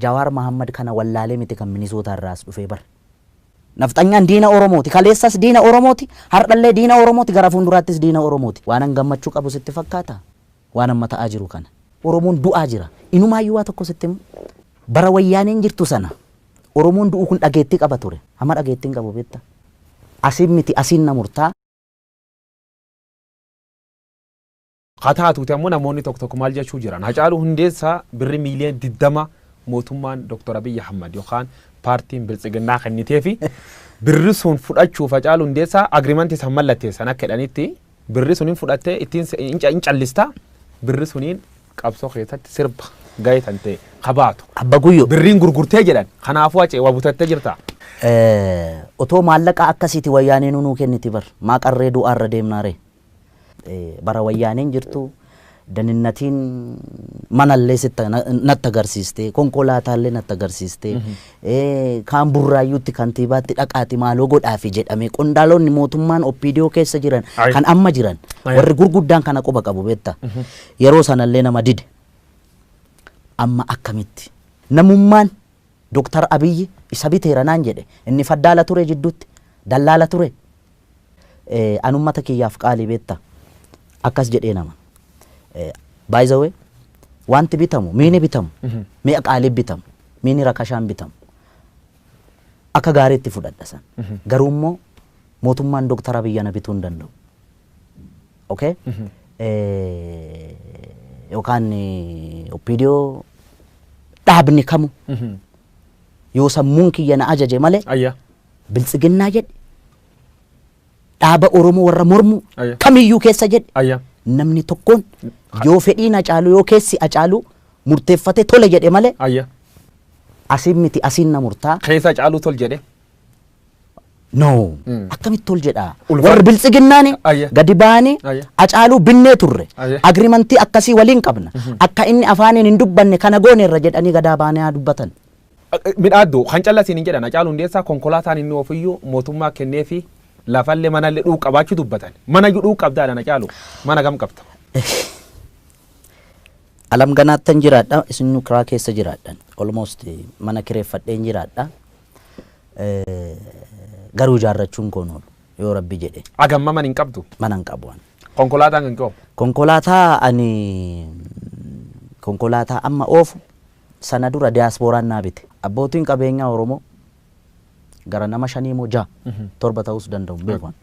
Jawaar Mahammad kana wallaalee miti kan Minisoota irraas dhufee bar. Nafxanyaan diina Oromooti. Kaleessas diina Oromooti. Hardhallee diina Oromooti. Gara fuulduraattis diina Oromooti. Waan an gammachuu qabu sitti fakkaata. Waan amma ta'aa jiru kana. Oromoon du'aa jira. Inumaayyuu waa tokko sitti bara wayyaaneen jirtu sana. Oromoon du'uu kun dhageettii qaba ture. Amma dhageettiin qabu beekta. Asiin miti asiin na murtaa. Qataatuuti ammoo namoonni tokko maal jechuu jiran. Hacaaluu Hundeessaa birri miiliyoona 20 mootummaan Dr. Abiy Ahmad yookaan paartiin Biltsiginnaa kennitee fi birri sun fudhachuuf Hacaaluu Hundeessaa agriimantii san mallatteessan akka jedhanitti birri suniin fudhattee ittiin in callista birri suniin qabsoo keessatti sirba gaheetan ta'e qabaatu. Abba Guyyoo. Birriin gurgurtee jedhan kanaafuu acee waa butattee jirta. Otoo maallaqa akkasiiti wayyaaneen nuu kenniti bar maa qarree du'aarra deemnaare. Bara wayyaaneen jirtu daninnatiin manallee natti agarsiiste konkolaataallee natti agarsiiste kaan burraayyuutti kantiibaatti dhaqaati maaloo godhaafi jedhame qondaalonni mootummaan OPDO keessa jiran kan amma jiran warri gurguddaan kana quba qabu beekta yeroo sanallee nama dide amma akkamitti namummaan Dr. Abiy isa biteera naan jedhe inni faddaala ture jidduutti dallaala ture anummata kiyyaaf qaalii beekta akkas jedhee nama. By the way, wanti bitamu, miini bitamu, mi'a qaalii bitamu, miini rakashaan bitamu. Akka gaariitti fudhadha san. Garuu immoo mootummaan Dr. Abiy na bituu hin danda'u. Okay? Yookaan OPDO dhaabni kamu yoo sammuun kiyya na ajaje malee Biltsiginnaa jedhe dhaaba Oromoo warra mormu kamiyyuu keessa jedhe namni tokkoon yoo fedhiin Hacaaluu yoo keessi Hacaaluu murteeffate tole jedhe malee asiin miti asiin na murtaa keessa Hacaaluu tol jedhe no akkamitti tol jedha warri Biltsiginnaani gadi baanii Hacaaluu binnee turre agriimantii akkasii waliin qabna akka inni afaaniin hin dubbanne kana gooneerra jedhanii gadaa baanii haa dubbatan. Midhaaddu kan callasiin hin jedhan Hacaaluu Hundeessaa konkolaataan inni ofiyyuu mootummaa kennee fi lafallee manallee dhuu qabaachuu dubbatan. Mana dhuu qabdaadhaan Hacaaluu mana gam qabta. Alam ganaattan jiraadha isin kiraa keessa jiraadhan almost mana kireeffadheen jiraadha. Garuu ijaarrachuun koon yoo Rabbi jedhe. Agamma man hin qabdu? Mana hin qabu. Konkolaataan kan qabu? Konkolaataa amma oofu sana dura diyaaspooraan naa bite. Abbootiin qabeenyaa Oromoo gara nama 5 moo 6 7 ta'uu danda'u beekan.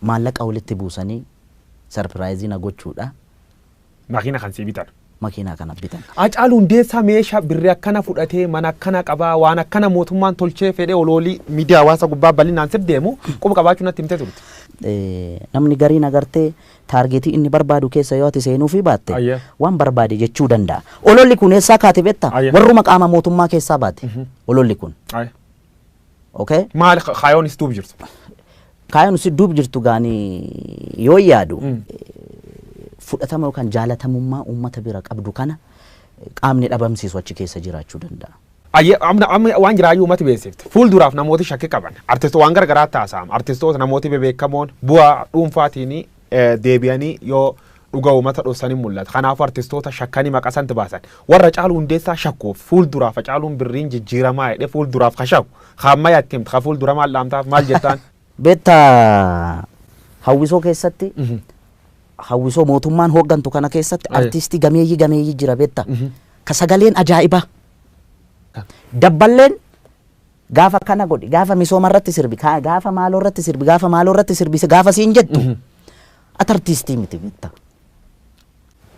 Maallaqa walitti buusanii sarpiraayizii na gochuudha. Makiina kan sii bitan. Makiina kana bitan. Hacaaluu Hundeessaa meeshaa birrii akkana fudhatee mana akkana qabaa waan akkana mootummaan tolchee fedhee oloolii miidiyaa hawaasa gubbaa bal'inaan sir deemu quba qabaachuu natti himtee turte. Namni gariin agartee taargeetii inni barbaadu keessa yoo ati seenuu fi baatte waan barbaade jechuu danda'a. Ololli kun eessaa kaate beektaa? Warruma qaama mootummaa keessaa baate. Ololli kun. Okay? Maal kaayoon is duub jirtu? Kaayoon is duub jirtu gaanii yoo yaadu fudhatama yookaan jaalatamummaa uummata bira qabdu kana qaamni dhabamsiisu achi keessa jiraachuu danda'a. Amma waan jiraayyuu uummati beeksifte fuulduraaf namooti shakkii qaban artistoota waan garagaraa taasifama artistoota namooti bebeekamoon bu'aa dhuunfaatiin deebi'anii yoo dhugaa uummata dhoosanii mul'ata kanaafuu artistoota shakkanii maqasanti baasan warra Hacaaluu Hundeessaa shakkuuf fuulduraaf Hacaaluun birriin jijjiiramaa jedhee fuulduraaf kashaku hamma yaatti himta fuuldura maal dhaamtaaf maal jettaan? Beektaa hawwisoo keessatti hawwisoo mootummaan hooggantu kana keessatti artistii gameeyyii jira beektaa ka sagaleen ajaa'ibaa. Dabballeen gaafa kana godhi gaafa misooma irratti sirbi gaafa maaloo irratti sirbi gaafa maaloo irratti sirbise gaafa siin jettu ati artistii miti beektaa.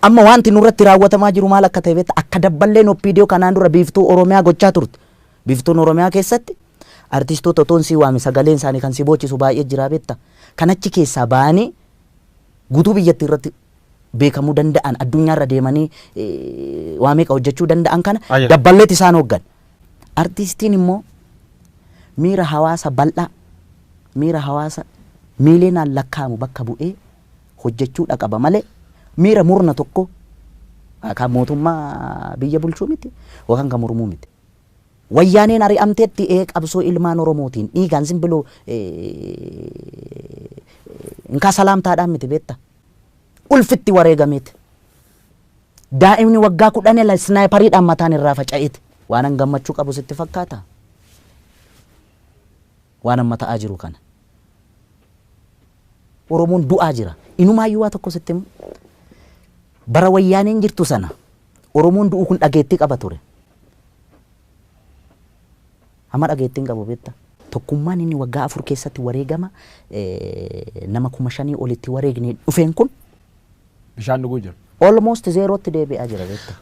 Amma wanti nurratti raawwatamaa jiru maal akka ta'e beektaa akka dabballeen OPDO kanaan dura biiftuu Oromiyaa gochaa turte. Biiftuun Oromiyaa keessatti artistoota otoon sii waame sagaleen isaanii kan si boochisu baay'ee jira beektaa. Kan achi keessaa ba'anii guutuu biyyattii irratti beekamuu danda'an addunyaarra deemanii waa meeqa hojjechuu danda'an kana dabballeet isaan hooggan. Artistiin immoo miira hawaasa bal'aa miira hawaasa miiliyoonaan lakkaa'amu bakka bu'ee hojjechuudha qaba malee miira murna tokko kan mootummaa biyya bulchuu miti yookaan kan mormuu miti. Wayyaaneen ari'amteetti qabsoo ilmaan Oromootiin dhiigaan simbiloo inkaa salaamtaadhaan miti beektaa. Ulfitti wareegameeti. daa'imni waggaa 10 snaayipariidhaan mataan irraa faca'eeti waan an gammachuu qabu sitti fakkaata waan amma ta'aa jiru kana Oromoon du'aa jira inumaayyuu waa tokko sitti bara wayyaaneen jirtu sana Oromoon du'uu kun dhageettii qaba ture amma dhageettiin qabu beekta tokkummaan inni waggaa 4 keessatti wareegama nama 5,000 olitti wareegne dhufeen kun bishaan dhuguu jira almost zerotti deebi'aa jira beekta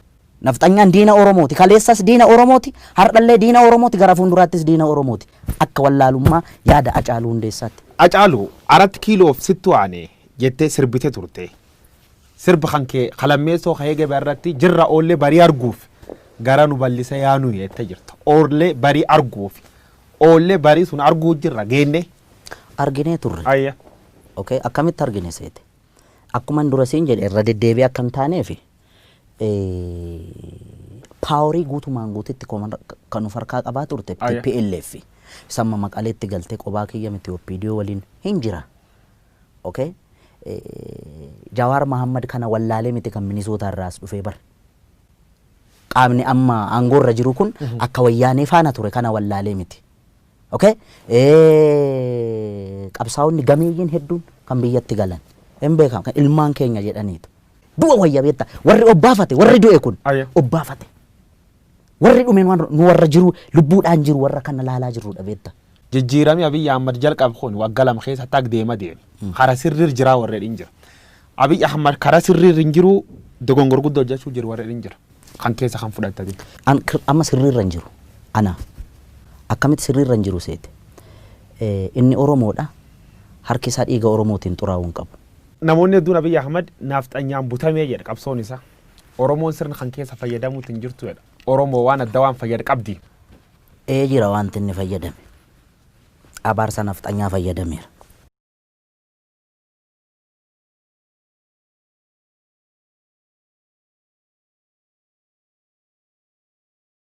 nafxanyaan diina Oromooti kaleessas diina Oromooti hardhallee diina Oromooti gara fuulduraattis diina Oromooti akka wallaalummaa yaada Hacaaluu Hundeessaatti Hacaaluu 4 kiiloof sittu aanee jettee sirbite turte sirba kan kee qalammeessoo kayee barratti jirra oollee barii arguuf gara nu bal'isa yaanu yette jirta oollee barii arguuf oollee barii sun arguu jirra geenne arginee turre ayya okay akkamitti argine seete akkuma dura siin jedhe irra deddeebi'ee akka hin taaneefi paaworii guutumaan guutitti kan of harkaa qabaa turte TPLF samma maqaleetti galtee qobaa kiyya miti OPDO waliin hin jira okay Jawaar Mohammad kana wallaalee miti kan Minisoota irraas dhufee bar qaamni amma aangoorra jiru kun akka wayyaanee faana ture kana wallaalee miti okay qabsaa'onni gameeyyiin hedduun kan biyyatti galan hin beekamu kan ilmaan keenya jedhaniitu du'a wayya beekta warri obbaafate warri du'e kun obbaafate warri dhumeen nu warra jiru lubbuudhaan jiru warra kana laalaa jirudha beekta jijjiirami Abiy Ahmad jalqab kun waggaa 2 keessa tag deema deemi kara sirrir jira warra dhinjira Abiy Ahmad kara sirrir hinjiru dogongor guddoo hojjechuu jiru warra dhinjira kan keessa kan fudhattati amma sirrirra hinjiru ana akkamitti sirrirra hinjiru seete inni Oromoodha harki isaa dhiiga Oromootiin xuraa'uun qabu namoonni hedduun Abiy Ahmad nafxanyaan butamee jedha qabsoon isaa Oromoon sirna kan keessa fayyadamuutti hin jirtu jedha Oromoo waan adda waan fayyad qabdi jira wanti inni fayyadame abaarsa nafxanyaa fayyadameera